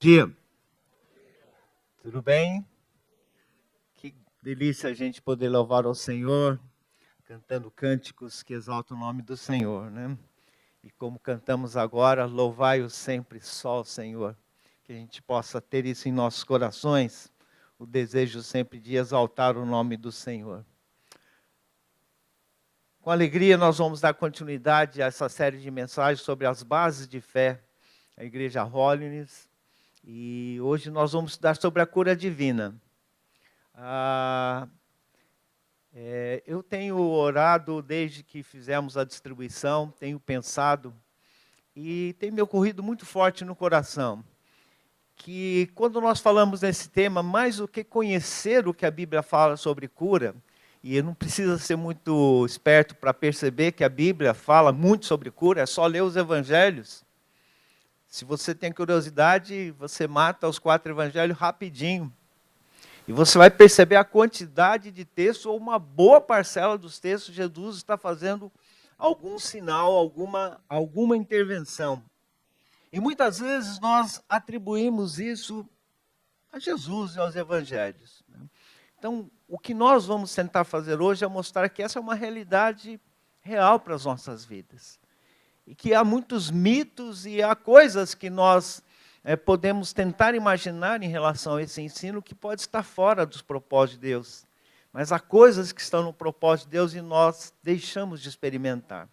Dia. Tudo bem? Que delícia a gente poder louvar ao Senhor, cantando cânticos que exaltam o nome do Senhor, né? E como cantamos agora, louvai-o sempre só o Senhor. Que a gente possa ter isso em nossos corações, o desejo sempre de exaltar o nome do Senhor. Com alegria nós vamos dar continuidade a essa série de mensagens sobre as bases de fé, a Igreja Holiness. E hoje nós vamos estudar sobre a cura divina. Eu tenho orado desde que fizemos a distribuição, tenho pensado e tem me ocorrido muito forte no coração que quando nós falamos nesse tema, mais do que conhecer o que a Bíblia fala sobre cura, e não precisa ser muito esperto para perceber que a Bíblia fala muito sobre cura, é só ler os evangelhos. Se você tem curiosidade, você mata os 4 evangelhos rapidinho. E você vai perceber a quantidade de textos, ou uma boa parcela dos textos, Jesus está fazendo algum sinal, alguma intervenção. E muitas vezes nós atribuímos isso a Jesus e aos evangelhos. Então, o que nós vamos tentar fazer hoje é mostrar que essa é uma realidade real para as nossas vidas. E que há muitos mitos e há coisas que nós podemos tentar imaginar em relação a esse ensino que pode estar fora dos propósitos de Deus. Mas há coisas que estão no propósito de Deus e nós deixamos de experimentar.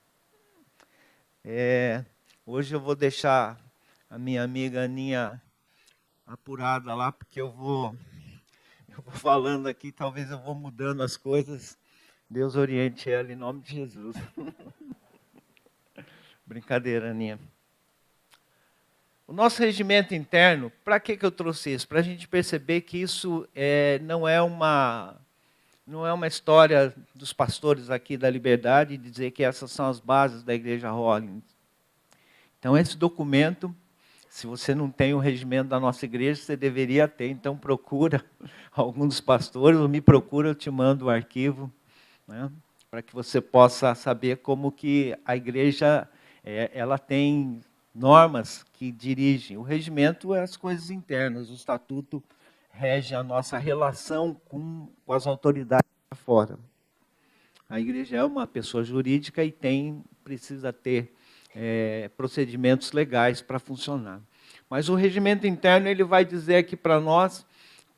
Hoje eu vou deixar a minha amiga Aninha apurada lá, porque eu vou falando aqui, talvez eu vou mudando as coisas. Deus oriente ela em nome de Jesus. Brincadeira, Aninha. O nosso regimento interno, para que eu trouxe isso? Para a gente perceber que isso não é uma história dos pastores aqui da Liberdade, de dizer que essas são as bases da Igreja Holiness. Então, esse documento, se você não tem o regimento da nossa igreja, você deveria ter. Então, procura algum dos pastores, ou me procura, eu te mando o arquivo, né, para que você possa saber como que a igreja ela tem normas que dirigem. O regimento é as coisas internas, o estatuto rege a nossa relação com as autoridades lá fora. A igreja é uma pessoa jurídica e precisa ter procedimentos legais para funcionar. Mas o regimento interno ele vai dizer aqui para nós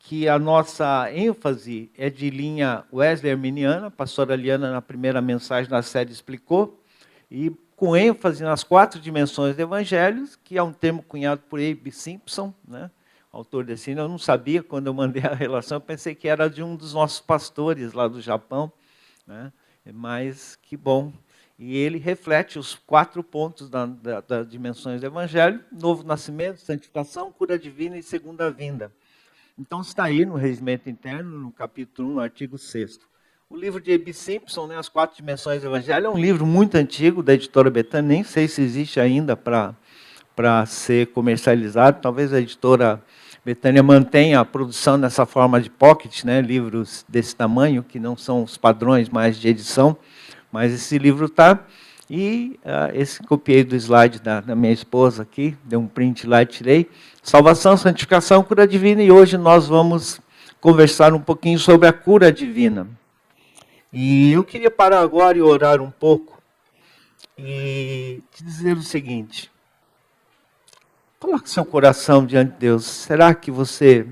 que a nossa ênfase é de linha Wesley Arminiana, a pastora Liana na primeira mensagem da série explicou, e com ênfase nas 4 dimensões do Evangelho, que é um termo cunhado por A.B. Simpson, né, autor desse hino. Eu não sabia, quando eu mandei a relação, eu pensei que era de um dos nossos pastores lá do Japão, né, mas que bom. E ele reflete os 4 pontos das dimensões do Evangelho: novo nascimento, santificação, cura divina e segunda vinda. Então está aí no regimento interno, no capítulo 1, no artigo 6º. O livro de A.B. Simpson, né, As 4 Dimensões do Evangelho, é um livro muito antigo, da editora Betânia, nem sei se existe ainda para ser comercializado. Talvez a editora Betânia mantenha a produção nessa forma de pocket, né, livros desse tamanho, que não são os padrões mais de edição, mas esse livro está. E esse copiei do slide da minha esposa aqui, dei um print lá e tirei. Salvação, santificação, cura divina, e hoje nós vamos conversar um pouquinho sobre a cura divina. E eu queria parar agora e orar um pouco e te dizer o seguinte: coloque seu coração diante de Deus. Será que você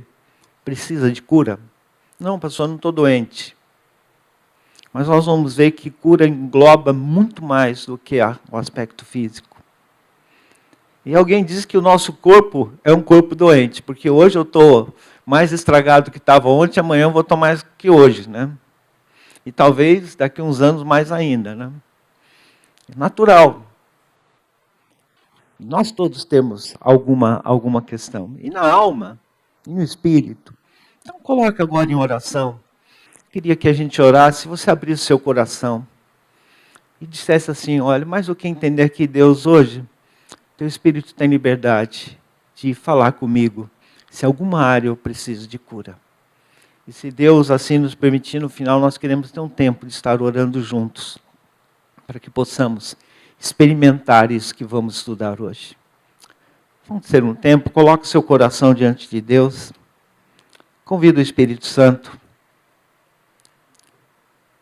precisa de cura? Não, pastor, não estou doente. Mas nós vamos ver que cura engloba muito mais do que o aspecto físico. E alguém diz que o nosso corpo é um corpo doente, porque hoje eu estou mais estragado do que estava ontem, amanhã eu vou estar mais que hoje, né? E talvez daqui a uns anos mais ainda, né? É natural. Nós todos temos alguma questão. E na alma, e no espírito. Então coloque agora em oração. Queria que a gente orasse, se você abrisse seu coração e dissesse assim: olha, mais do que entender que Deus hoje, teu espírito tem liberdade de falar comigo, se alguma área eu preciso de cura. E se Deus assim nos permitir, no final nós queremos ter um tempo de estar orando juntos, para que possamos experimentar isso que vamos estudar hoje. Vamos ter um tempo, coloque seu coração diante de Deus. Convido o Espírito Santo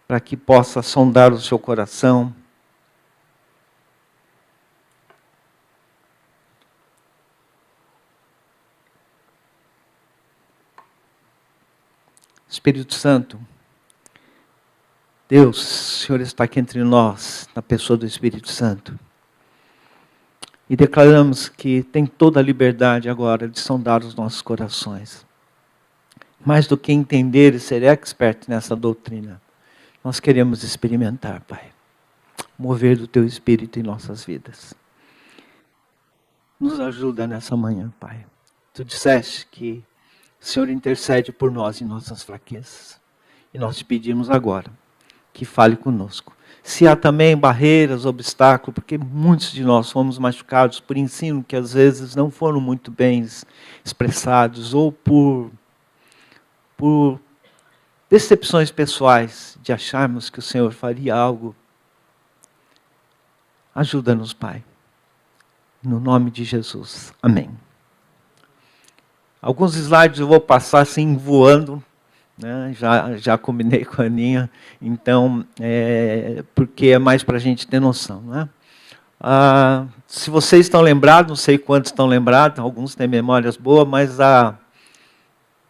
para que possa sondar o seu coração. Espírito Santo, Deus, o Senhor está aqui entre nós, na pessoa do Espírito Santo. E declaramos que tem toda a liberdade agora de sondar os nossos corações. Mais do que entender e ser expert nessa doutrina, nós queremos experimentar, Pai, mover do Teu Espírito em nossas vidas. Nos ajuda nessa manhã, Pai. Tu disseste que o Senhor intercede por nós em nossas fraquezas. E nós te pedimos agora que fale conosco. Se há também barreiras, obstáculos, porque muitos de nós fomos machucados por ensino que às vezes não foram muito bem expressados, ou por decepções pessoais de acharmos que o Senhor faria algo. Ajuda-nos, Pai. No nome de Jesus. Amém. Alguns slides eu vou passar assim voando, né? Já combinei com a Aninha, então, porque é mais para a gente ter noção. Né? Se vocês estão lembrados, não sei quantos estão lembrados, alguns têm memórias boas, mas há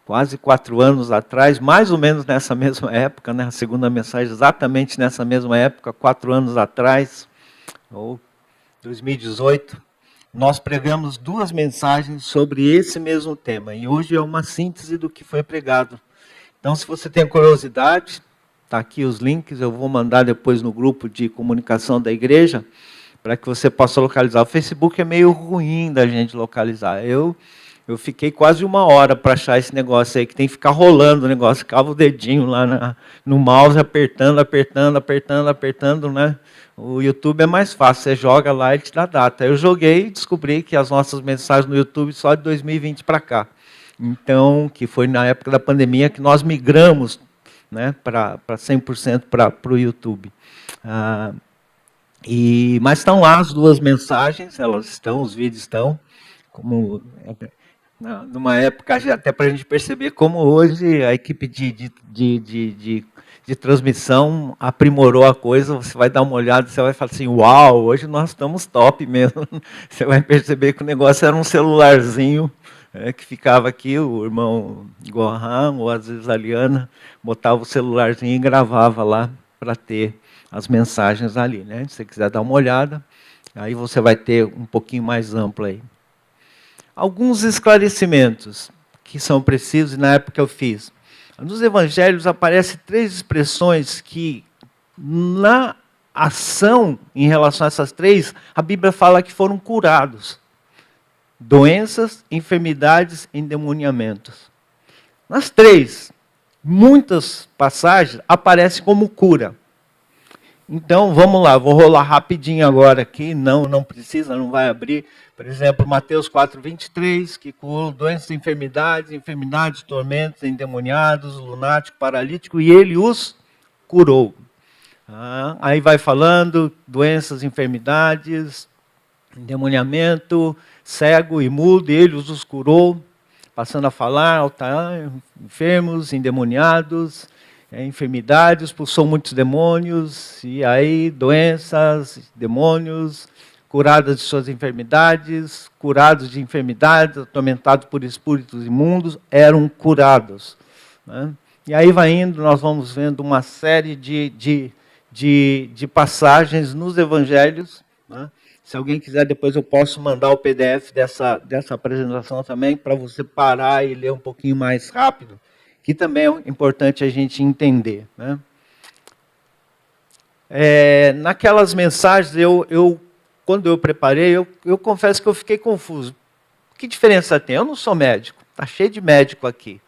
quase 4 anos atrás, mais ou menos nessa mesma época, né? A segunda mensagem exatamente nessa mesma época, 4 anos atrás, ou 2018, nós pregamos 2 mensagens sobre esse mesmo tema, e hoje é uma síntese do que foi pregado. Então, se você tem curiosidade, está aqui os links, eu vou mandar depois no grupo de comunicação da igreja, para que você possa localizar. O Facebook é meio ruim da gente localizar. Eu fiquei quase 1 hora para achar esse negócio aí, que tem que ficar rolando o negócio, ficava o dedinho lá no mouse, apertando, né? O YouTube é mais fácil, você joga lá e te dá data. Eu joguei e descobri que as nossas mensagens no YouTube só de 2020 para cá. Então, que foi na época da pandemia que nós migramos, né, para 100% para o YouTube. Mas estão lá as 2 mensagens, elas estão, os vídeos estão, como numa época, até para a gente perceber como hoje a equipe de transmissão aprimorou a coisa. Você vai dar uma olhada, você vai falar assim, uau, hoje nós estamos top mesmo. Você vai perceber que o negócio era um celularzinho, que ficava aqui, o irmão Gohan, ou às vezes a Liana, botava o celularzinho e gravava lá para ter as mensagens ali. Né? Se você quiser dar uma olhada, aí você vai ter um pouquinho mais amplo aí. Alguns esclarecimentos que são precisos, e na época eu fiz. Nos evangelhos aparecem 3 expressões que, na ação em relação a essas 3, a Bíblia fala que foram curados. Doenças, enfermidades, endemoniamentos. Nas 3, muitas passagens aparecem como cura. Então, vamos lá, vou rolar rapidinho agora aqui, não precisa, não vai abrir. Por exemplo, Mateus 4:23, que curou doenças e enfermidades, tormentos, endemoniados, lunático, paralítico, e ele os curou. Aí vai falando, doenças, enfermidades, endemoniamento, cego e mudo, ele os curou, passando a falar, enfermos, endemoniados, enfermidades, expulsou muitos demônios, e aí doenças, demônios, curadas de suas enfermidades, curados de enfermidades, atormentados por espíritos imundos, eram curados. Né? E aí vai indo, nós vamos vendo uma série de passagens nos evangelhos. Né? Se alguém quiser, depois eu posso mandar o PDF dessa apresentação também, para você parar e ler um pouquinho mais rápido, que também é importante a gente entender. Né? Naquelas mensagens, quando eu preparei, eu confesso que eu fiquei confuso. Que diferença tem? Eu não sou médico, está cheio de médico aqui.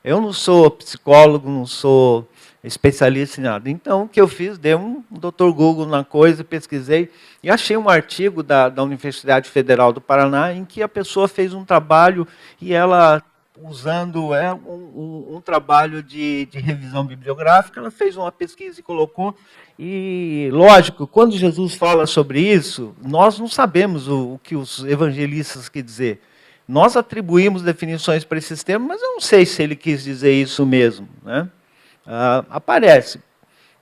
Eu não sou psicólogo, não sou especialista em nada. Então, o que eu fiz? Dei um Dr. Google na coisa, pesquisei, e achei um artigo da Universidade Federal do Paraná, em que a pessoa fez um trabalho, e ela usando um trabalho de revisão bibliográfica. Ela fez uma pesquisa e colocou. E, lógico, quando Jesus fala sobre isso, nós não sabemos o que os evangelistas querem dizer. Nós atribuímos definições para esses termos, mas eu não sei se ele quis dizer isso mesmo, né? Aparece.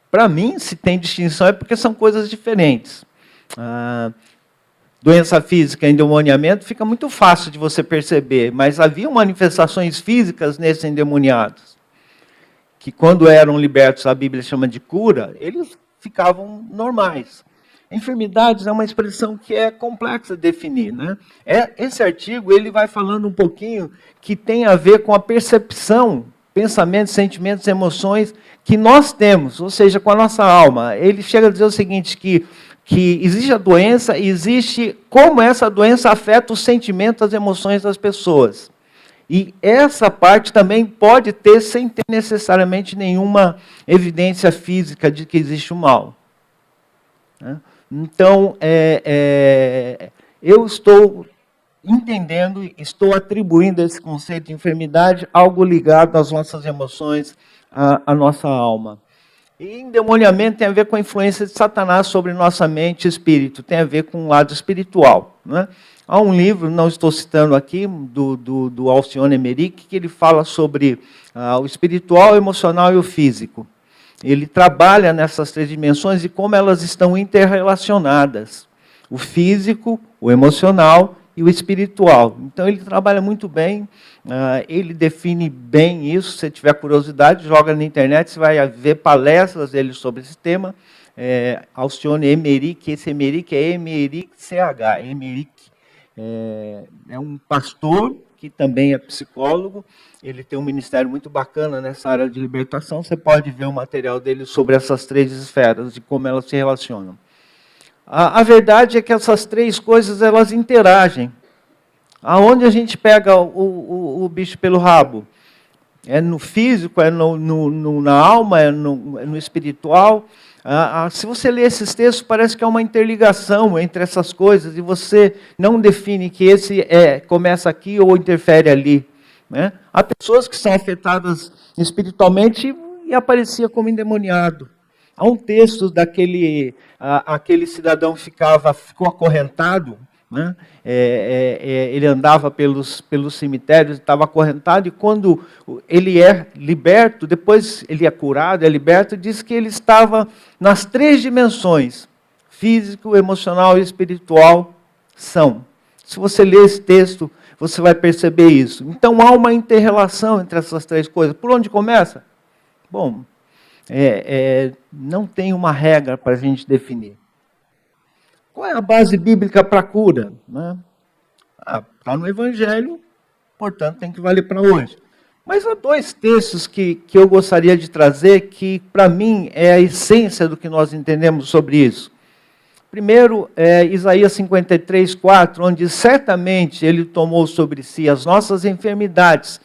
Para mim, se tem distinção é porque são coisas diferentes. Doença física e endemoniamento fica muito fácil de você perceber, mas havia manifestações físicas nesses endemoniados, que quando eram libertos, a Bíblia chama de cura, eles ficavam normais. Enfermidades é uma expressão que é complexa de definir, né? Esse artigo ele vai falando um pouquinho que tem a ver com a percepção, pensamentos, sentimentos, emoções que nós temos, ou seja, com a nossa alma. Ele chega a dizer o seguinte, que existe a doença e existe como essa doença afeta os sentimentos, as emoções das pessoas. E essa parte também pode ter sem ter necessariamente nenhuma evidência física de que existe o mal. Então, eu estou entendendo, estou atribuindo esse conceito de enfermidade algo ligado às nossas emoções, à nossa alma. E endemoniamento tem a ver com a influência de Satanás sobre nossa mente e espírito, tem a ver com o lado espiritual, né? Há um livro, não estou citando aqui, do Alcione Emerick, que ele fala sobre o espiritual, o emocional e o físico. Ele trabalha nessas três dimensões e como elas estão interrelacionadas. O físico, o emocional e o espiritual. Então ele trabalha muito bem, ele define bem isso. Se você tiver curiosidade, joga na internet, você vai ver palestras dele sobre esse tema. Alcione Emerick, esse Emerick é Emerick-CH, Emerick. É um pastor que também é psicólogo, ele tem um ministério muito bacana nessa área de libertação. Você pode ver o material dele sobre essas três esferas, de como elas se relacionam. A verdade é que essas três coisas, elas interagem. Aonde a gente pega o bicho pelo rabo? É no físico, é na alma, é no espiritual. Se você lê esses textos, parece que há uma interligação entre essas coisas, e você não define que esse começa aqui ou interfere ali, né? Há pessoas que são afetadas espiritualmente e aparecia como endemoniado. Há um texto daquele aquele cidadão ficou acorrentado, né? Ele andava pelos cemitérios, estava acorrentado, e quando ele é liberto, depois ele é curado, é liberto, diz que ele estava nas três dimensões, físico, emocional e espiritual, são. Se você ler esse texto, você vai perceber isso. Então há uma inter-relação entre essas três coisas. Por onde começa? Bom, não tem uma regra para a gente definir. Qual é a base bíblica para a cura? Está no Evangelho, portanto tem que valer para hoje. Mas há dois textos que eu gostaria de trazer, que para mim é a essência do que nós entendemos sobre isso. Primeiro, Isaías 53, 4, onde certamente ele tomou sobre si as nossas enfermidades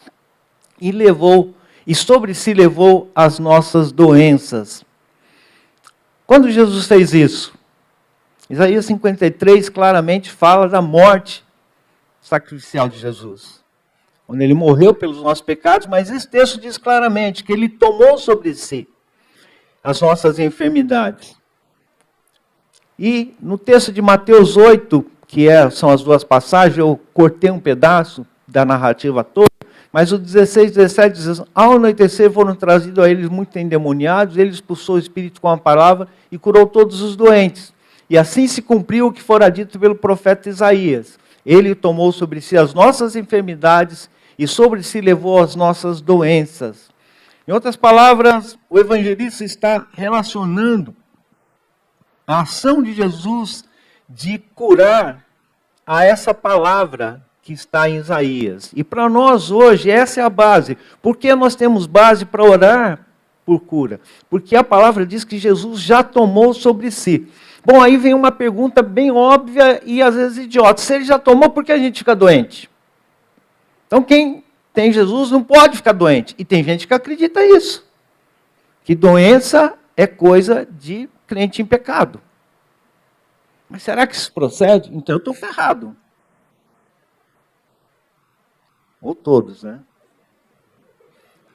e sobre si levou as nossas doenças. Quando Jesus fez isso? Isaías 53 claramente fala da morte sacrificial de Jesus, onde ele morreu pelos nossos pecados, mas esse texto diz claramente que ele tomou sobre si as nossas enfermidades. E no texto de Mateus 8, que são as duas passagens, eu cortei um pedaço da narrativa toda, mas o 16 e 17 diz: ao anoitecer foram trazidos a eles muitos endemoniados, ele expulsou o espírito com a palavra e curou todos os doentes. E assim se cumpriu o que fora dito pelo profeta Isaías. Ele tomou sobre si as nossas enfermidades e sobre si levou as nossas doenças. Em outras palavras, o evangelista está relacionando a ação de Jesus de curar a essa palavra que está em Isaías. E para nós hoje, essa é a base. Por que nós temos base para orar por cura? Porque a palavra diz que Jesus já tomou sobre si. Bom, aí vem uma pergunta bem óbvia e às vezes idiota. Se ele já tomou, por que a gente fica doente? Então quem tem Jesus não pode ficar doente. E tem gente que acredita isso. Que doença é coisa de crente em pecado. Mas será que isso procede? Então eu estou ferrado. Ou todos, né?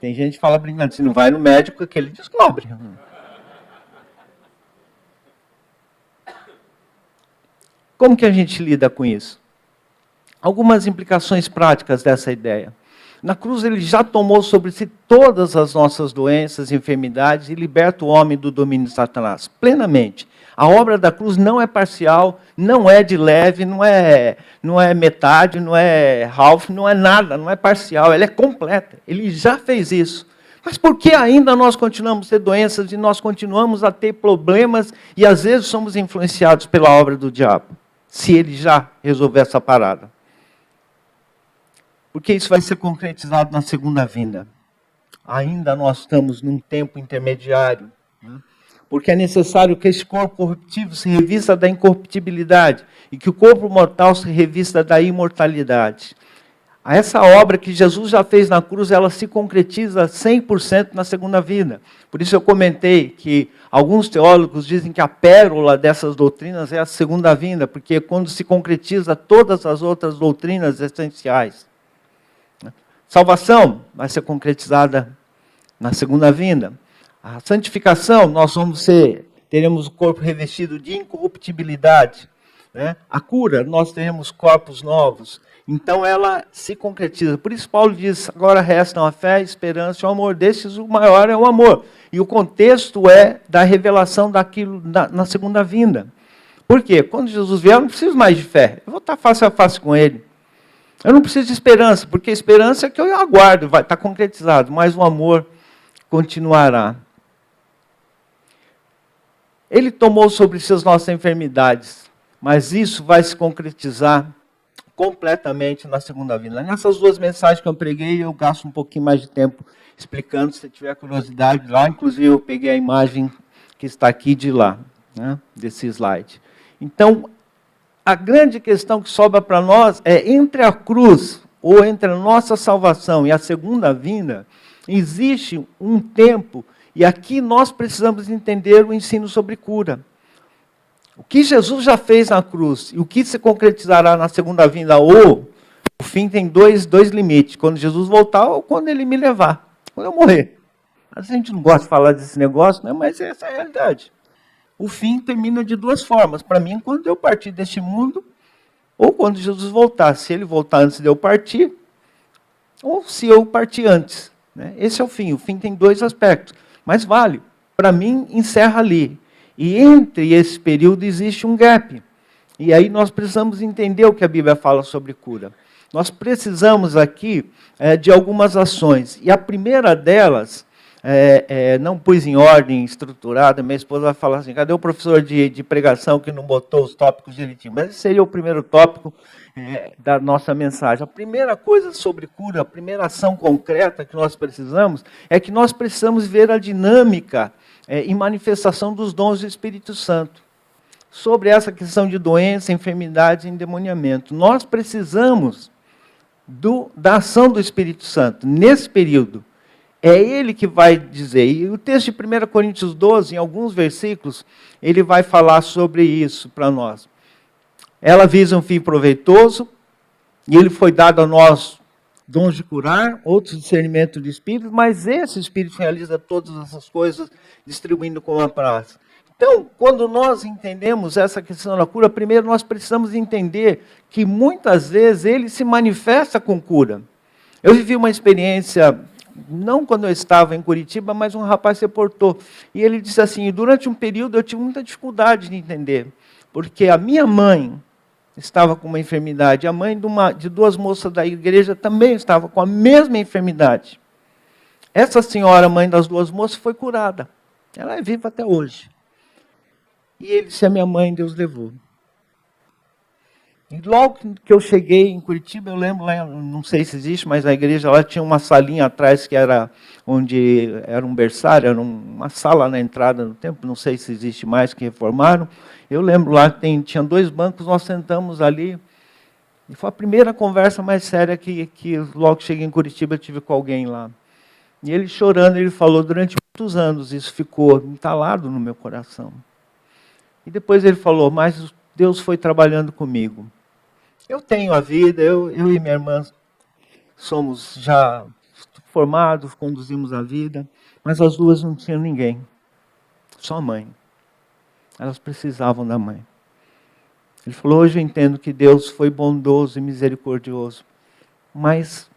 Tem gente que fala brincando, se não vai no médico, é que ele descobre. Como que a gente lida com isso? Algumas implicações práticas dessa ideia. Na cruz ele já tomou sobre si todas as nossas doenças e enfermidades e liberta o homem do domínio de Satanás, plenamente. A obra da cruz não é parcial, não é de leve, não é metade, não é half, não é nada, não é parcial, ela é completa. Ele já fez isso. Mas por que ainda nós continuamos a ter doenças e nós continuamos a ter problemas e às vezes somos influenciados pela obra do diabo? Se ele já resolver essa parada. Porque isso vai ser concretizado na segunda vinda. Ainda nós estamos num tempo intermediário. Porque é necessário que esse corpo corruptível se revista da incorruptibilidade e que o corpo mortal se revista da imortalidade. Essa obra que Jesus já fez na cruz, ela se concretiza 100% na segunda vinda. Por isso eu comentei que alguns teólogos dizem que a pérola dessas doutrinas é a segunda vinda, porque é quando se concretiza todas as outras doutrinas essenciais. Salvação vai ser concretizada na segunda vinda. A santificação, nós teremos o corpo revestido de incorruptibilidade. Né? A cura, nós teremos corpos novos. Então ela se concretiza. Por isso Paulo diz, agora restam a fé, a esperança e o amor. Desses o maior é o amor. E o contexto é da revelação daquilo na segunda vinda. Por quê? Quando Jesus vier, eu não preciso mais de fé. Eu vou estar face a face com ele. Eu não preciso de esperança, porque a esperança é que eu aguardo, vai estar concretizado. Mas o amor continuará. Ele tomou sobre si as nossas enfermidades. Mas isso vai se concretizar completamente na segunda vinda. Nessas duas mensagens que eu preguei, eu gasto um pouquinho mais de tempo explicando, se tiver curiosidade lá. Inclusive, eu peguei a imagem que está aqui de lá, né, desse slide. Então, a grande questão que sobra para nós é entre a cruz, ou entre a nossa salvação e a segunda vinda, existe um tempo, e aqui nós precisamos entender o ensino sobre cura. O que Jesus já fez na cruz e o que se concretizará na segunda vinda, ou o fim tem dois limites, quando Jesus voltar ou quando ele me levar, quando eu morrer. A gente não gosta de falar desse negócio, né? Mas essa é a realidade. O fim termina de duas formas. Para mim, quando eu partir deste mundo, ou quando Jesus voltar. Se ele voltar antes de eu partir, ou se eu partir antes. Né? Esse é o fim. O fim tem dois aspectos. Mas vale. Para mim, encerra ali. E entre esse período existe um gap. E aí nós precisamos entender o que a Bíblia fala sobre cura. Nós precisamos aqui de algumas ações. E a primeira delas, não pus em ordem estruturada, minha esposa vai falar assim, cadê o professor de pregação que não botou os tópicos direitinho? Mas esse seria o primeiro tópico da nossa mensagem. A primeira coisa sobre cura, a primeira ação concreta que nós precisamos, é que nós precisamos ver a dinâmica e manifestação dos dons do Espírito Santo. Sobre essa questão de doença, enfermidade e endemoniamento. Nós precisamos da ação do Espírito Santo nesse período. É ele que vai dizer. E o texto de 1 Coríntios 12, em alguns versículos, ele vai falar sobre isso para nós. Ela visa um fim proveitoso, e ele foi dado a nós dons de curar, outros discernimento de espírito, mas esse Espírito realiza todas essas coisas, distribuindo como a praça. Então, quando nós entendemos essa questão da cura, primeiro nós precisamos entender que muitas vezes ele se manifesta com cura. Eu vivi uma experiência, não quando eu estava em Curitiba, mas um rapaz se reportou. E ele disse assim, durante um período eu tive muita dificuldade de entender, porque a minha mãe estava com uma enfermidade, a mãe de duas moças da igreja também estava com a mesma enfermidade. Essa senhora, mãe das duas moças, foi curada. Ela é viva até hoje. E ele disse, a minha mãe Deus levou. E logo que eu cheguei em Curitiba, eu lembro, lá, não sei se existe, mas a igreja lá tinha uma salinha atrás, que era onde era um berçário, era uma sala na entrada do templo, não sei se existe mais, que reformaram. Eu lembro lá, tinha 2 bancos, nós sentamos ali, e foi a primeira conversa mais séria que logo que cheguei em Curitiba, eu tive com alguém lá. E ele chorando, ele falou, durante muitos anos isso ficou entalado no meu coração. E depois ele falou, mas Deus foi trabalhando comigo. Eu tenho a vida, eu e minha irmã formados, conduzimos a vida, mas as duas não tinham ninguém, só a mãe. Elas precisavam da mãe. Ele falou, hoje eu entendo que Deus foi bondoso e misericordioso, mas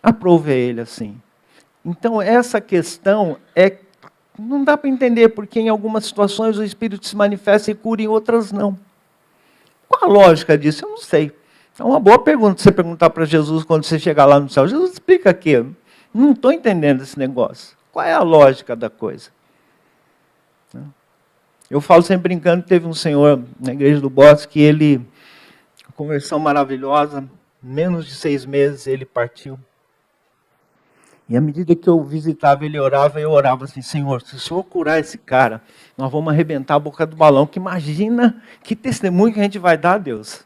aprove a ele assim. Então essa questão não dá para entender, porque em algumas situações o Espírito se manifesta e cura, em outras não. Qual a lógica disso? Eu não sei. É uma boa pergunta você perguntar para Jesus quando você chegar lá no céu. Jesus, explica aqui. Eu não estou entendendo esse negócio. Qual é a lógica da coisa? Eu falo sempre brincando, teve um senhor na igreja do Bosque que ele, conversão maravilhosa, menos de 6 meses ele partiu. E à medida que eu visitava ele orava, eu orava assim, Senhor, se o Senhor curar esse cara, nós vamos arrebentar a boca do balão, que imagina que testemunho que a gente vai dar a Deus.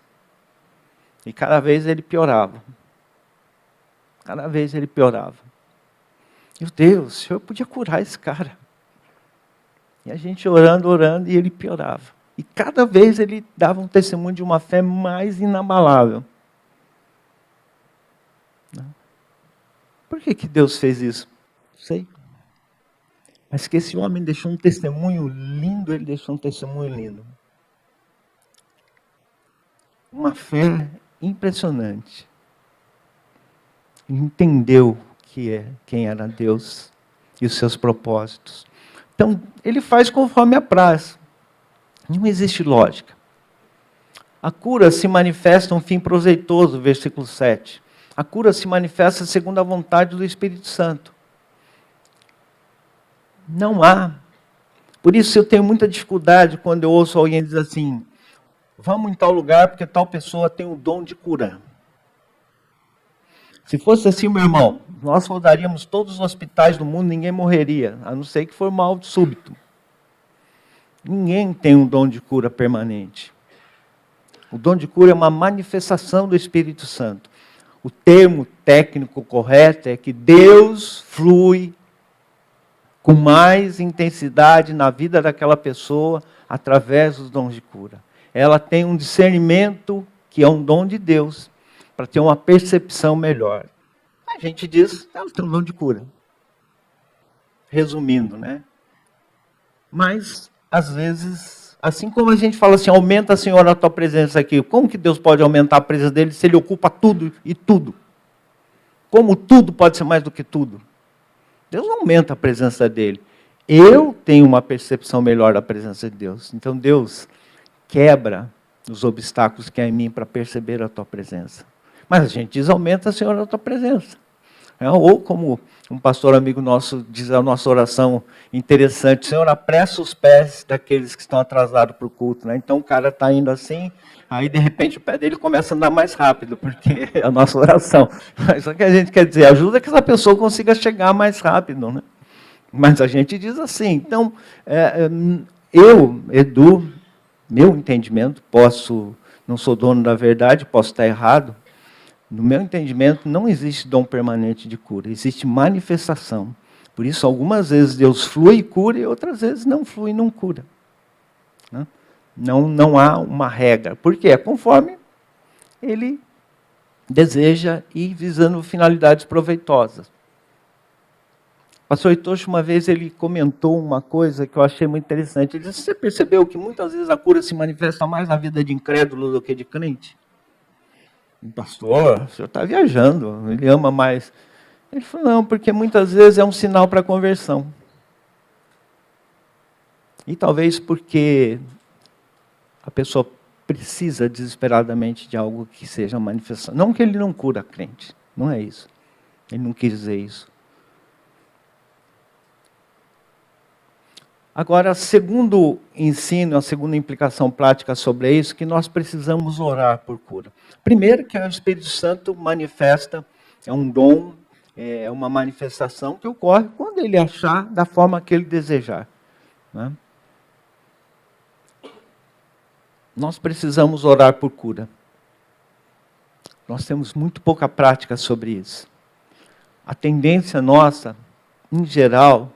E cada vez ele piorava. Cada vez ele piorava. Meu Deus, o Senhor podia curar esse cara. E a gente orando, e ele piorava. E cada vez ele dava um testemunho de uma fé mais inabalável. Por que Deus fez isso? Não sei. Mas que esse homem deixou um testemunho lindo, ele deixou um testemunho lindo. Uma fé impressionante. Ele entendeu quem era Deus e os seus propósitos. Então, ele faz conforme apraz. Não existe lógica. A cura se manifesta um fim proveitoso, versículo 7. A cura se manifesta segundo a vontade do Espírito Santo. Não há. Por isso eu tenho muita dificuldade quando eu ouço alguém dizer assim, vamos em tal lugar porque tal pessoa tem o dom de curar. Se fosse assim, meu irmão, nós rodaríamos todos os hospitais do mundo, ninguém morreria, a não ser que for mal súbito. Ninguém tem um dom de cura permanente. O dom de cura é uma manifestação do Espírito Santo. O termo técnico correto é que Deus flui com mais intensidade na vida daquela pessoa através dos dons de cura. Ela tem um discernimento que é um dom de Deus para ter uma percepção melhor. A gente diz, ela tem um dom de cura. Resumindo, né? Mas, às vezes, assim como a gente fala assim, aumenta, Senhor, a tua presença aqui. Como que Deus pode aumentar a presença dele se ele ocupa tudo e tudo? Como tudo pode ser mais do que tudo? Deus não aumenta a presença dele. Eu tenho uma percepção melhor da presença de Deus. Então, Deus quebra os obstáculos que há em mim para perceber a tua presença. Mas a gente diz, aumenta, Senhor, a tua presença. Ou como um pastor amigo nosso diz a nossa oração interessante, Senhor, apressa os pés daqueles que estão atrasados para o culto. Né? Então o cara está indo assim, aí de repente o pé dele começa a andar mais rápido, porque é a nossa oração. Só que a gente quer dizer, ajuda que essa pessoa consiga chegar mais rápido. Né? Mas a gente diz assim, então, eu, Edu, meu entendimento, não sou dono da verdade, posso estar errado. No meu entendimento, não existe dom permanente de cura, existe manifestação. Por isso, algumas vezes Deus flui e cura, e outras vezes não flui e não cura. Não há uma regra. Por quê? É conforme ele deseja e visando finalidades proveitosas. O pastor Itoshi, uma vez, ele comentou uma coisa que eu achei muito interessante. Ele disse, você percebeu que muitas vezes a cura se manifesta mais na vida de incrédulo do que de crente? Pastor, o senhor está viajando, ele ama mais. Ele falou, não, porque muitas vezes é um sinal para conversão. E talvez porque a pessoa precisa desesperadamente de algo que seja manifestação. Não que ele não cura crente, não é isso. Ele não quis dizer isso. Agora, segundo ensino, a segunda implicação prática sobre isso, que nós precisamos orar por cura. Primeiro, que o Espírito Santo manifesta, é um dom, é uma manifestação que ocorre quando ele achar da forma que ele desejar. Né? Nós precisamos orar por cura. Nós temos muito pouca prática sobre isso. A tendência nossa, em geral,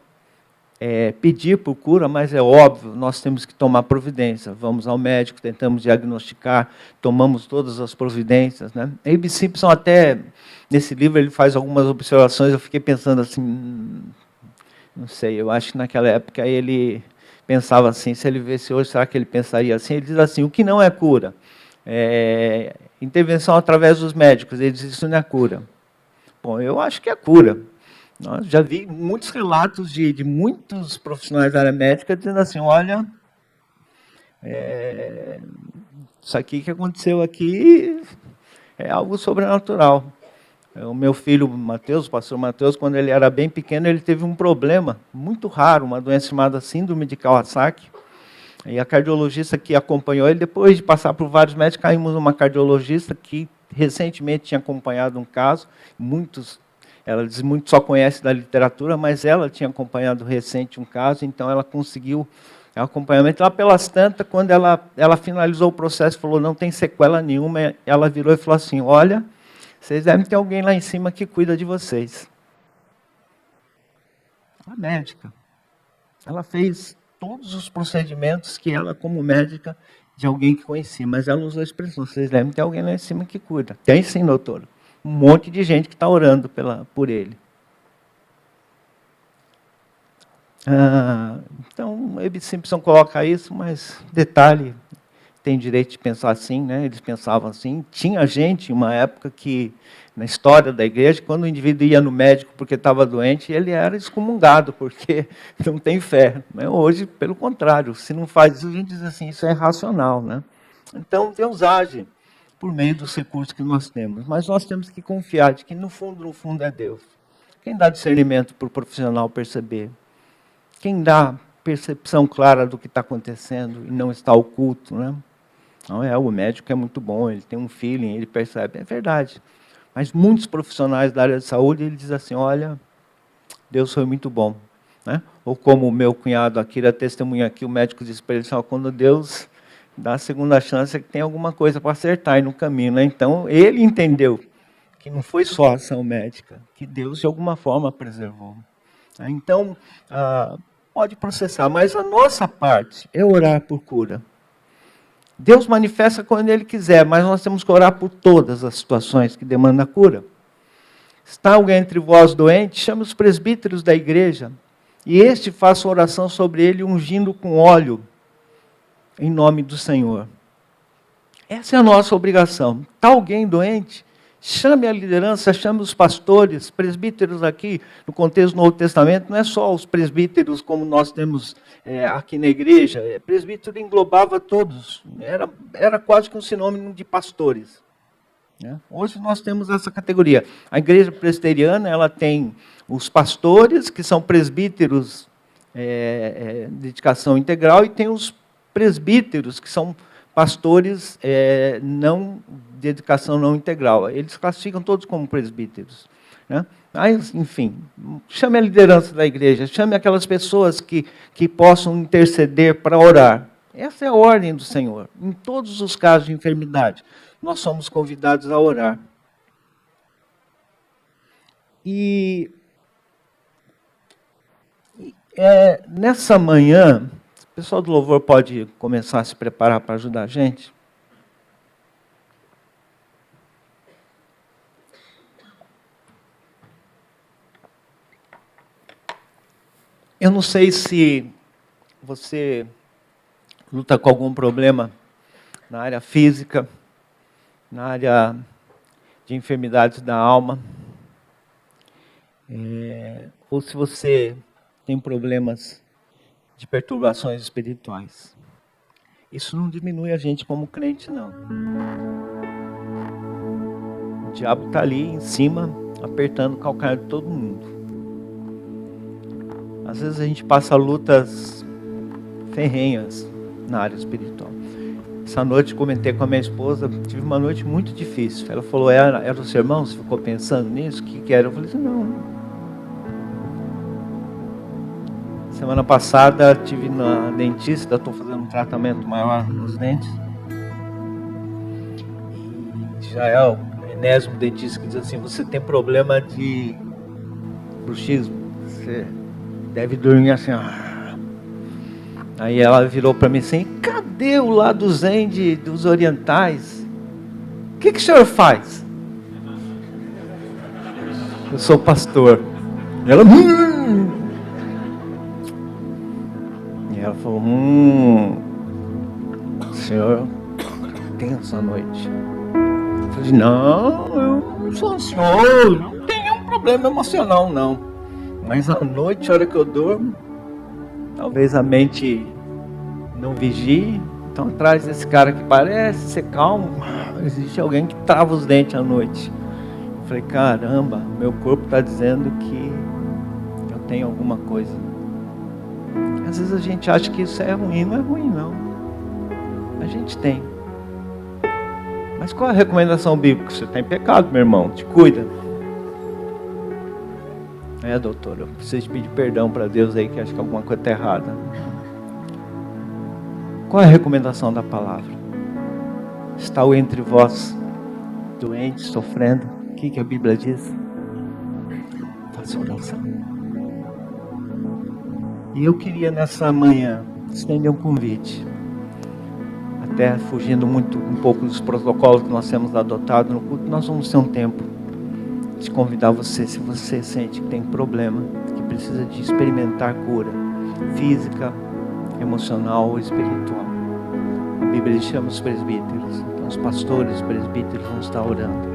pedir por cura, mas é óbvio, nós temos que tomar providência. Vamos ao médico, tentamos diagnosticar, tomamos todas as providências, né? Abe Simpson, até nesse livro, ele faz algumas observações, eu fiquei pensando assim, não sei, eu acho que naquela época ele pensava assim, se ele visse hoje, será que ele pensaria assim? Ele diz assim, o que não é cura? Intervenção através dos médicos, ele diz, isso não é cura. Bom, eu acho que é cura. Eu já vi muitos relatos de muitos profissionais da área médica dizendo assim, olha, isso aqui que aconteceu aqui é algo sobrenatural. O meu filho, Mateus, o pastor Mateus, quando ele era bem pequeno, ele teve um problema muito raro, uma doença chamada síndrome de Kawasaki. E a cardiologista que acompanhou ele, depois de passar por vários médicos, caímos numa cardiologista que recentemente tinha acompanhado um caso, ela diz muito só conhece da literatura, mas ela tinha acompanhado recente um caso, então ela conseguiu acompanhamento. Lá pelas tantas, quando ela finalizou o processo, falou, não tem sequela nenhuma, ela virou e falou assim, olha, vocês devem ter alguém lá em cima que cuida de vocês. A médica. Ela fez todos os procedimentos que ela, como médica, de alguém que conhecia, mas ela usou a expressão, vocês devem ter alguém lá em cima que cuida. Tem sim, doutor. Um monte de gente que está orando por ele. Então, Abe Simpson coloca isso, mas, detalhe, tem direito de pensar assim, né? Eles pensavam assim. Tinha gente, uma época que, na história da igreja, quando o indivíduo ia no médico porque estava doente, ele era excomungado, porque não tem fé. Né? Hoje, pelo contrário, se não faz isso, a gente diz assim, isso é irracional. Né? Então, Deus age por meio dos recursos que nós temos, mas nós temos que confiar de que, no fundo, é Deus. Quem dá discernimento para o profissional perceber? Quem dá percepção clara do que está acontecendo e não está oculto, né? Não o médico é muito bom, ele tem um feeling, ele percebe, é verdade. Mas muitos profissionais da área de saúde, ele diz assim, olha, Deus foi muito bom. Né? Ou como o meu cunhado Akira testemunha aqui, o médico disse para ele, quando Deus dá a segunda chance, é que tem alguma coisa para acertar aí no caminho. Né? Então, ele entendeu que não foi só a ação médica, que Deus, de alguma forma, preservou. Então, pode processar, mas a nossa parte é orar por cura. Deus manifesta quando Ele quiser, mas nós temos que orar por todas as situações que demandam cura. Está alguém entre vós doente, chame os presbíteros da igreja, e este faça oração sobre ele, ungindo com óleo, em nome do Senhor. Essa é a nossa obrigação. Está alguém doente? Chame a liderança, chame os pastores, presbíteros aqui, no contexto do Novo Testamento, não é só os presbíteros como nós temos aqui na igreja, presbítero englobava todos, era quase que um sinônimo de pastores. Né? Hoje nós temos essa categoria. A igreja presbiteriana, ela tem os pastores, que são presbíteros de dedicação integral, e tem os presbíteros, que são pastores dedicação não integral. Eles classificam todos como presbíteros. Né? Mas, enfim, chame a liderança da igreja, chame aquelas pessoas que possam interceder para orar. Essa é a ordem do Senhor. Em todos os casos de enfermidade, nós somos convidados a orar. E nessa manhã, o pessoal do louvor pode começar a se preparar para ajudar a gente? Eu não sei se você luta com algum problema na área física, na área de enfermidades da alma, ou se você tem problemas de perturbações espirituais. Isso não diminui a gente como crente, não. O diabo está ali em cima, apertando o calcanhar de todo mundo. Às vezes a gente passa lutas ferrenhas na área espiritual. Essa noite comentei com a minha esposa, tive uma noite muito difícil. Ela falou, era o sermão? Você ficou pensando nisso? O que era? Eu falei assim, não. Semana passada estive na dentista, estou fazendo um tratamento maior nos dentes. Já é o enésimo dentista que diz assim, você tem problema de bruxismo. deve dormir assim. Aí ela virou para mim assim: cadê o lado zen dos orientais? O que o senhor faz? Eu sou pastor. E ela... E ela falou: o senhor tenso à noite. Eu falei: não, eu não sou ansioso, não tenho nenhum problema emocional não. Mas à noite, a hora que eu durmo, talvez a mente não vigie. Então atrás desse cara que parece ser calmo, existe alguém que trava os dentes à noite. Eu falei: caramba, meu corpo está dizendo que eu tenho alguma coisa. Às vezes a gente acha que isso é ruim, não é ruim não. A gente tem. Mas qual é a recomendação bíblica? Você está em pecado, meu irmão, te cuida. Doutor, eu preciso pedir perdão para Deus aí, que acho que alguma coisa está errada. Qual é a recomendação da palavra? Está o entre vós doente, sofrendo? O que a Bíblia diz? Faça oração. E eu queria nessa manhã estender um convite, até fugindo um pouco dos protocolos que nós temos adotado no culto. Nós vamos ter um tempo de convidar você, se você sente que tem problema, que precisa de experimentar cura física, emocional ou espiritual. A Bíblia chama os presbíteros. Então os pastores, os presbíteros vão estar orando.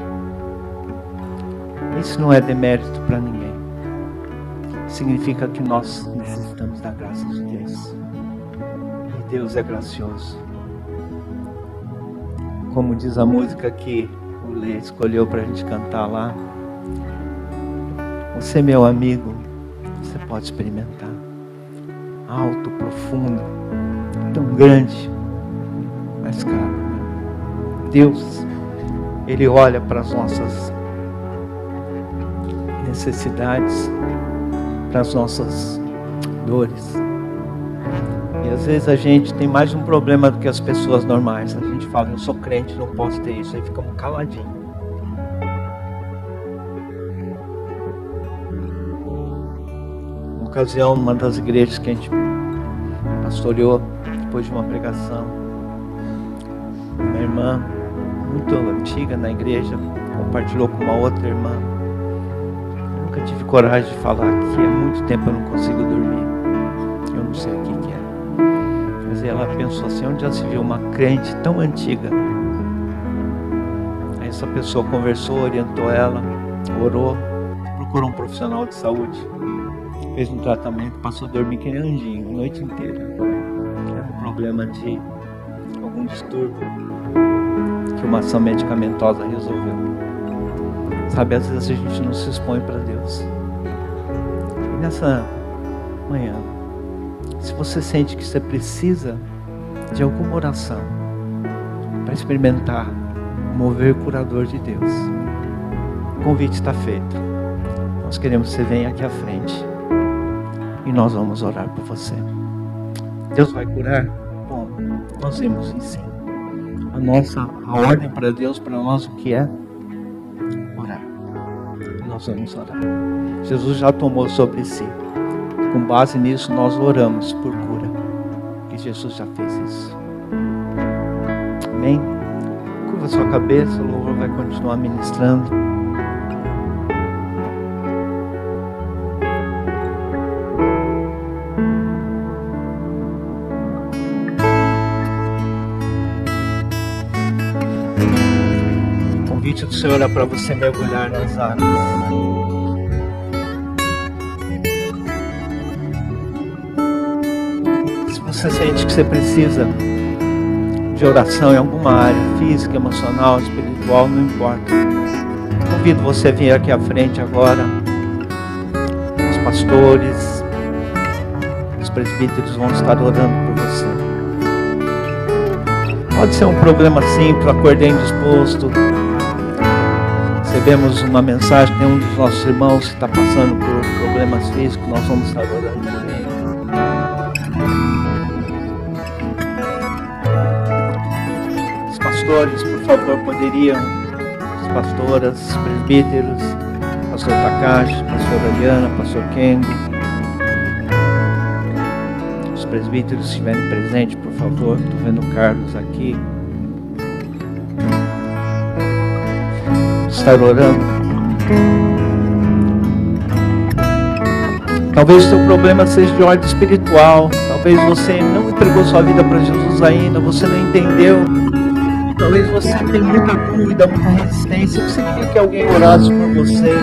Isso não é demérito para ninguém. Significa que nós necessitamos da graça de Deus. E Deus é gracioso. Como diz a música que o Lê escolheu para a gente cantar lá: você, meu amigo, você pode experimentar. Alto, profundo, tão grande, mas cara, Deus, Ele olha para as nossas necessidades, para as nossas dores. E às vezes a gente tem mais um problema do que as pessoas normais. A gente fala: eu sou crente, não posso ter isso. Aí ficamos caladinhos. Uma ocasião, numa das igrejas que a gente pastoreou, depois de uma pregação, uma irmã muito antiga na igreja compartilhou com uma outra irmã: eu nunca tive coragem de falar que há muito tempo eu não consigo dormir, eu não sei o que é. Mas ela pensou assim: onde já se viu uma crente tão antiga? Aí essa pessoa conversou, orientou ela, orou, procurou um profissional de saúde, fez um tratamento, passou a dormir que nem anjinho a noite inteira. Era um problema de algum distúrbio que uma ação medicamentosa resolveu. Sabe, às vezes a gente não se expõe para Deus. E nessa manhã, se você sente que você precisa de alguma oração para experimentar o mover curador de Deus, o convite está feito. Nós queremos que você venha aqui à frente e nós vamos orar por você. Deus vai curar? Bom, nós vimos em si. A ordem para Deus, para nós, o que é? Orar. E nós vamos orar. Jesus já tomou sobre si. Com base nisso, nós oramos por cura. Que Jesus já fez isso. Amém? Curva sua cabeça, o louvor vai continuar ministrando. O convite do Senhor é para você mergulhar nas águas. Você sente que você precisa de oração em alguma área, física, emocional, espiritual, não importa. Convido você a vir aqui à frente agora. Os pastores, os presbíteros vão estar orando por você. Pode ser um problema simples, acordei indisposto. Recebemos uma mensagem de um dos nossos irmãos que está passando por problemas físicos, nós vamos estar orando por ele. Pastores, por favor, poderiam, as pastoras, presbíteros, pastor Takashi, pastor Ariana, pastor Kengo, presbíteros estiverem presentes, por favor. Estou vendo o Carlos aqui. Estar orando. Talvez o seu problema seja de ordem espiritual. Talvez você não entregou sua vida para Jesus ainda. Você não entendeu. Talvez você tenha muita dúvida, muita resistência. Você queria que alguém orasse por você.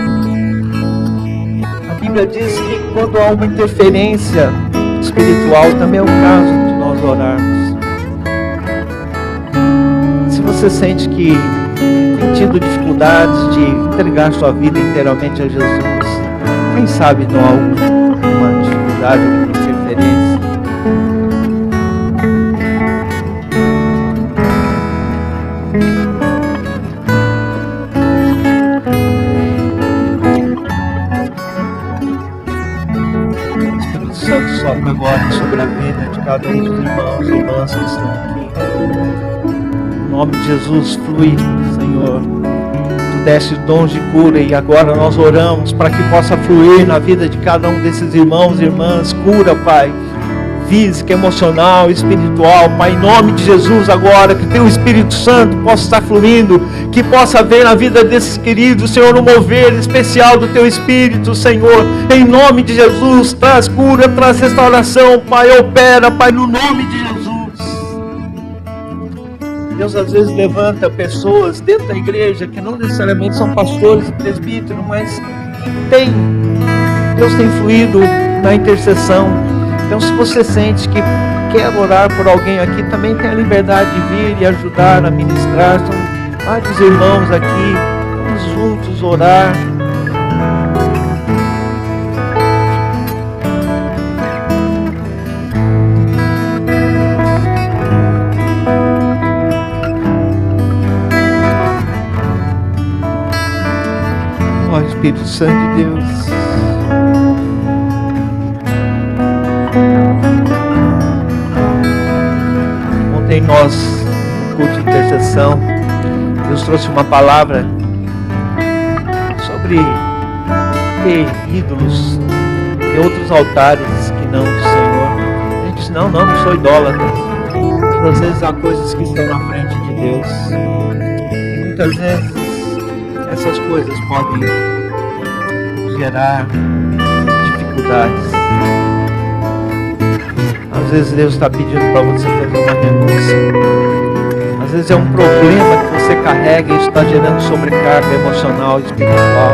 A Bíblia diz que quando há uma interferência espiritual, também é o caso de nós orarmos. Se você sente que tem tido dificuldades de entregar sua vida inteiramente a Jesus, quem sabe não há alguma dificuldade, alguma interferência. Sopra agora sobre a vida de cada um dos irmãos e irmãs que estão aqui. Em nome de Jesus, flui, Senhor. Tu deste dons de cura e agora nós oramos para que possa fluir na vida de cada um desses irmãos e irmãs. Cura, Pai, física, emocional, espiritual. Pai, em nome de Jesus agora, que teu Espírito Santo possa estar fluindo, que possa haver na vida desses queridos, Senhor, um mover especial do teu Espírito, Senhor, em nome de Jesus. Traz cura, traz restauração, Pai, opera, Pai, no nome de Jesus. Deus às vezes levanta pessoas dentro da igreja que não necessariamente são pastores e presbíteros, mas Deus tem fluído na intercessão. Então, se você sente que quer orar por alguém aqui, também tem a liberdade de vir e ajudar a ministrar. São vários irmãos aqui, vamos juntos orar. Ó Espírito Santo de Deus. Ontem nós, no culto de intercessão, Deus trouxe uma palavra sobre ter ídolos, ter outros altares que não o Senhor. A gente disse, não sou idólatra. Às vezes há coisas que estão na frente de Deus. E muitas vezes essas coisas podem gerar dificuldades. Às vezes Deus está pedindo para você fazer uma renúncia. Às vezes é um problema que você carrega e isso está gerando sobrecarga emocional e espiritual.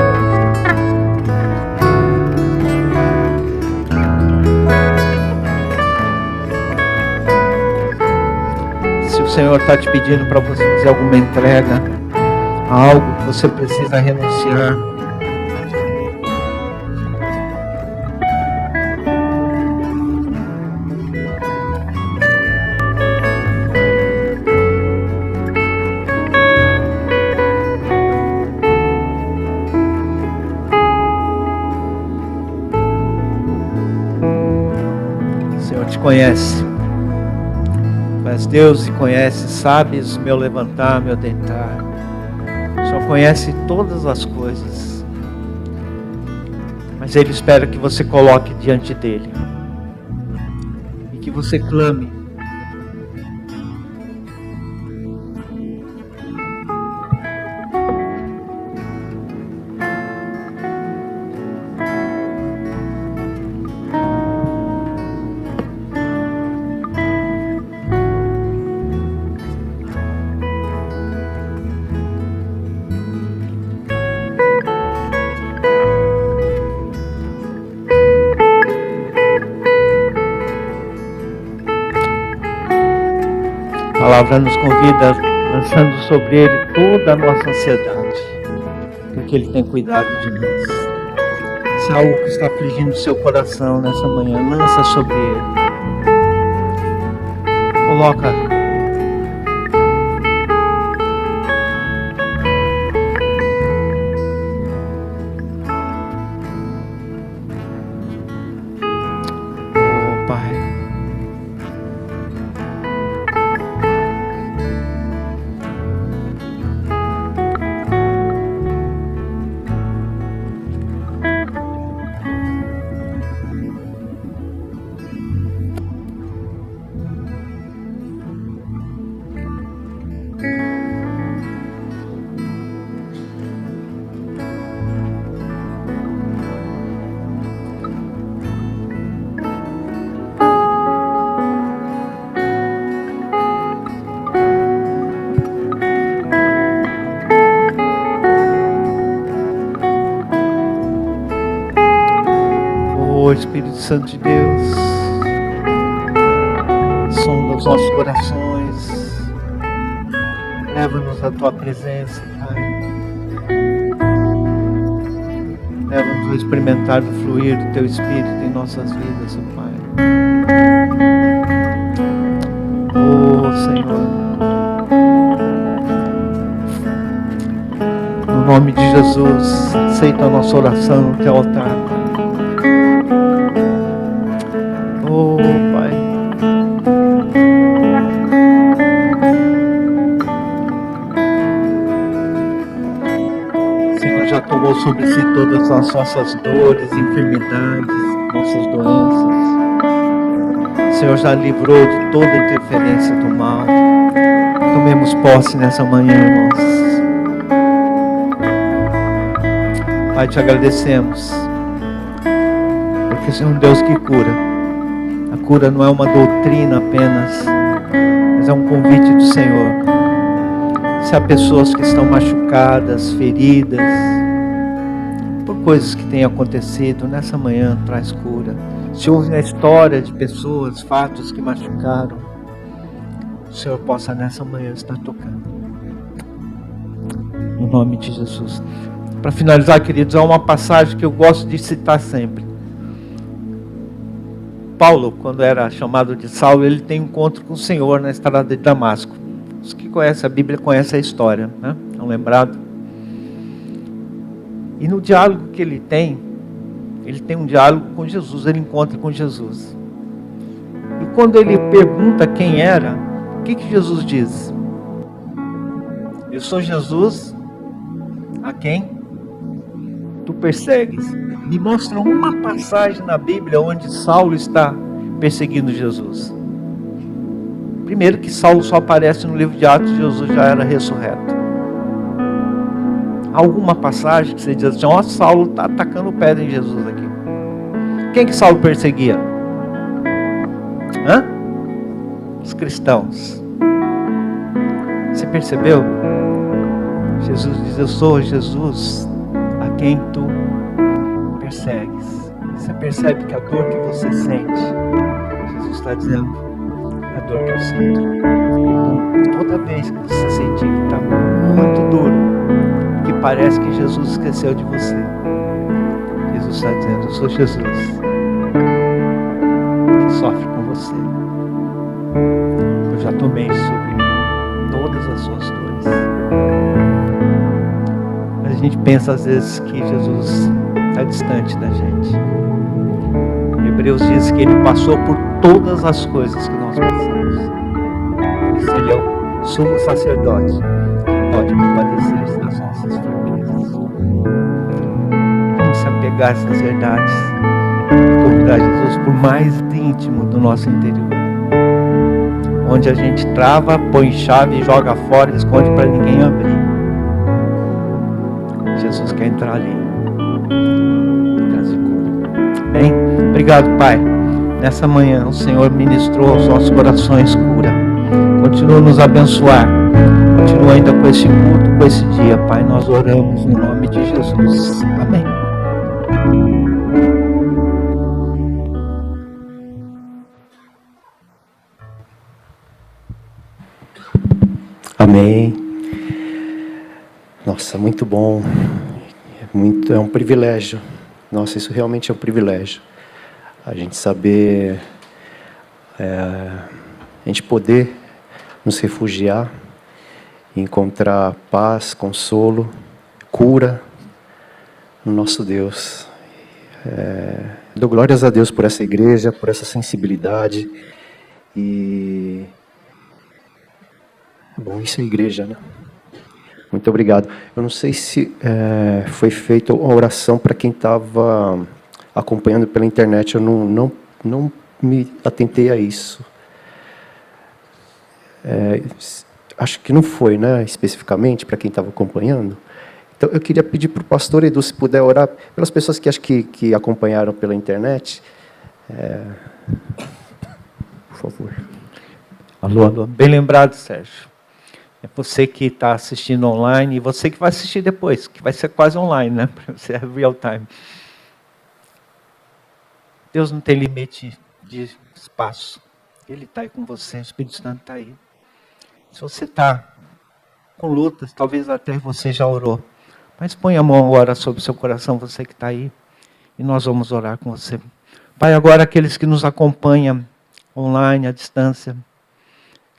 Se o Senhor está te pedindo para você fazer alguma entrega a algo que você precisa renunciar, conhece, mas Deus te conhece, sabes meu levantar, meu deitar, só conhece todas as coisas, mas Ele espera que você coloque diante dEle e que você clame. A palavra nos convida, lançando sobre Ele toda a nossa ansiedade, porque Ele tem cuidado de nós. Se há algo que está afligindo o seu coração nessa manhã, lança sobre Ele. Coloca. Oh, Pai. favor, Espírito Santo de Deus, sonda os nossos corações, leva-nos à Tua presença, Pai. Leva-nos a experimentar o fluir do Teu Espírito em nossas vidas, ó Pai. Oh, Senhor. No nome de Jesus, aceita a nossa oração no Teu altar, Pai. Oh, Pai. O Senhor já tomou sobre si todas as nossas dores, enfermidades, nossas doenças. O Senhor já livrou de toda interferência do mal. Tomemos posse nessa manhã, irmãos. Pai, te agradecemos, porque o Senhor é um Deus que cura. A cura não é uma doutrina apenas, mas é um convite do Senhor. Se há pessoas que estão machucadas, feridas, por coisas que têm acontecido, nessa manhã traz cura. Se houve a história de pessoas, fatos que machucaram, o Senhor possa nessa manhã estar tocando. No nome de Jesus. Para finalizar, queridos, há uma passagem que eu gosto de citar sempre. Paulo, quando era chamado de Saulo, ele tem um encontro com o Senhor na estrada de Damasco. Os que conhecem a Bíblia conhecem a história, né? Estão lembrados? E no diálogo que ele tem um diálogo com Jesus, ele encontra com Jesus. E quando ele pergunta quem era, o que Jesus diz? Eu sou Jesus a quem tu persegues. Me mostra uma passagem na Bíblia onde Saulo está perseguindo Jesus. Primeiro que Saulo só aparece no livro de Atos, Jesus já era ressurreto. Alguma passagem que você diz assim, ó, Saulo está atacando o pé de Jesus aqui. Quem que Saulo perseguia? Os cristãos. Você percebeu? Jesus diz, eu sou Jesus a quem tu persegues. Você percebe que a dor que você sente, Jesus está dizendo, é a dor que eu sinto. Então, toda vez que você sentir que está muito duro, que parece que Jesus esqueceu de você, Jesus está dizendo, eu sou Jesus que sofre com você. Eu já tomei sobre mim todas as suas dores. Mas a gente pensa às vezes que Jesus está distante da gente. Hebreus diz que Ele passou por todas as coisas que nós passamos. Ele é o sumo sacerdote que pode compadecer das nossas fraquezas. Vamos se apegar a essas verdades e convidar Jesus por mais íntimo do nosso interior. Onde a gente trava, põe chave, joga fora e esconde para ninguém abrir. Jesus quer entrar ali. Trazer cura. Bem, obrigado, Pai. Nessa manhã o Senhor ministrou aos nossos corações cura. Continua a nos abençoar. Continua ainda com esse culto, com esse dia, Pai. Nós oramos no nome de Jesus. Amém. Amém. Nossa, muito bom. É um privilégio. Nossa, isso realmente é um privilégio. A gente saber, a gente poder nos refugiar e encontrar paz, consolo, cura no nosso Deus. Dou glórias a Deus por essa igreja, por essa sensibilidade. E bom, isso é igreja, né? Muito obrigado. Eu não sei se foi feita uma oração para quem estava acompanhando pela internet. Eu não me atentei a isso. Acho que não foi, né? Especificamente para quem estava acompanhando. Então, eu queria pedir para o pastor Edu, se puder orar pelas pessoas que acho que acompanharam pela internet. Por favor. Alô, alô. Bem lembrado, Sérgio. É você que está assistindo online e você que vai assistir depois, que vai ser quase online, né? Para você é real time. Deus não tem limite de espaço. Ele está aí com você, o Espírito Santo está aí. Se você está com lutas, talvez até você já orou, mas põe a mão agora sobre o seu coração, você que está aí, e nós vamos orar com você. Pai, agora aqueles que nos acompanham online, à distância,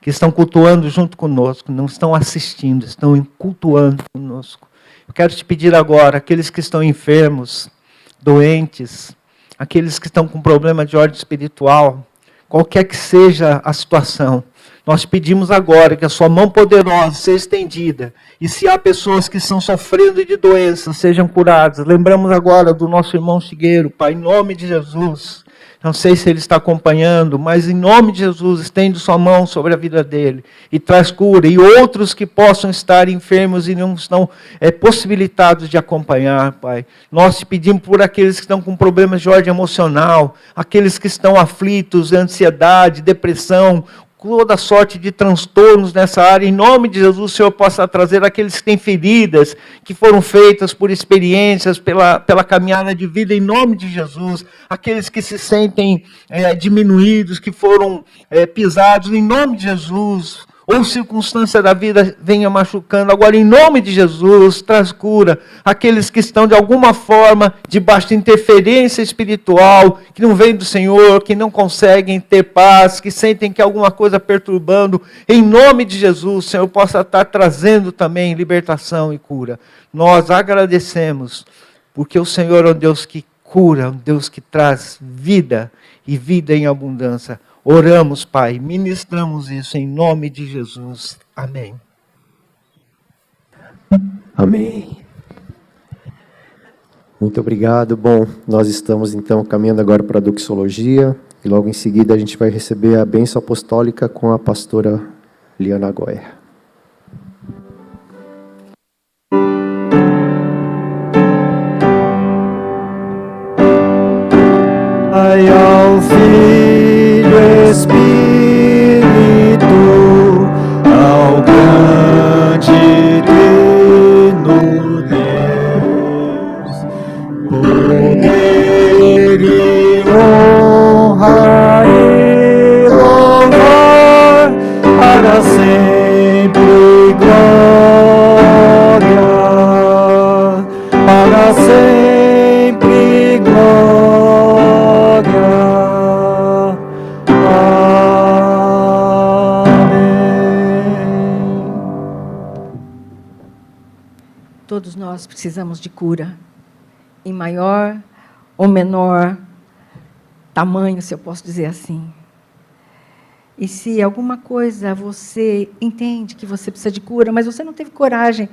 que estão cultuando junto conosco, não estão assistindo, estão cultuando conosco. Eu quero te pedir agora, aqueles que estão enfermos, doentes, aqueles que estão com problema de ordem espiritual, qualquer que seja a situação, nós pedimos agora que a sua mão poderosa seja estendida. E se há pessoas que estão sofrendo de doenças, sejam curadas. Lembramos agora do nosso irmão Chigueiro, Pai, em nome de Jesus. Não sei se ele está acompanhando, mas em nome de Jesus, estende sua mão sobre a vida dele e traz cura. E outros que possam estar enfermos e não estão possibilitados de acompanhar, Pai. Nós te pedimos por aqueles que estão com problemas de ordem emocional, aqueles que estão aflitos, ansiedade, depressão, toda sorte de transtornos nessa área. Em nome de Jesus, o Senhor possa trazer aqueles que têm feridas, que foram feitas por experiências, pela caminhada de vida, em nome de Jesus. Aqueles que se sentem diminuídos, que foram pisados, em nome de Jesus. Ou circunstância da vida venha machucando. Agora, em nome de Jesus, traz cura. Aqueles que estão, de alguma forma, debaixo de interferência espiritual, que não vem do Senhor, que não conseguem ter paz, que sentem que alguma coisa perturbando. Em nome de Jesus, o Senhor possa estar trazendo também libertação e cura. Nós agradecemos, porque o Senhor é um Deus que cura, um Deus que traz vida e vida em abundância. Oramos, Pai, ministramos isso em nome de Jesus. Amém. Amém. Muito obrigado. Bom, nós estamos então caminhando agora para a doxologia e logo em seguida a gente vai receber a bênção apostólica com a pastora Liana Goya. Ai, ao Filho Espírito, ao grande Trino Deus, poder e honra e louvor, para sempre glória, para sempre glória. Todos nós precisamos de cura, em maior ou menor tamanho, se eu posso dizer assim. E se alguma coisa você entende que você precisa de cura, mas você não teve coragem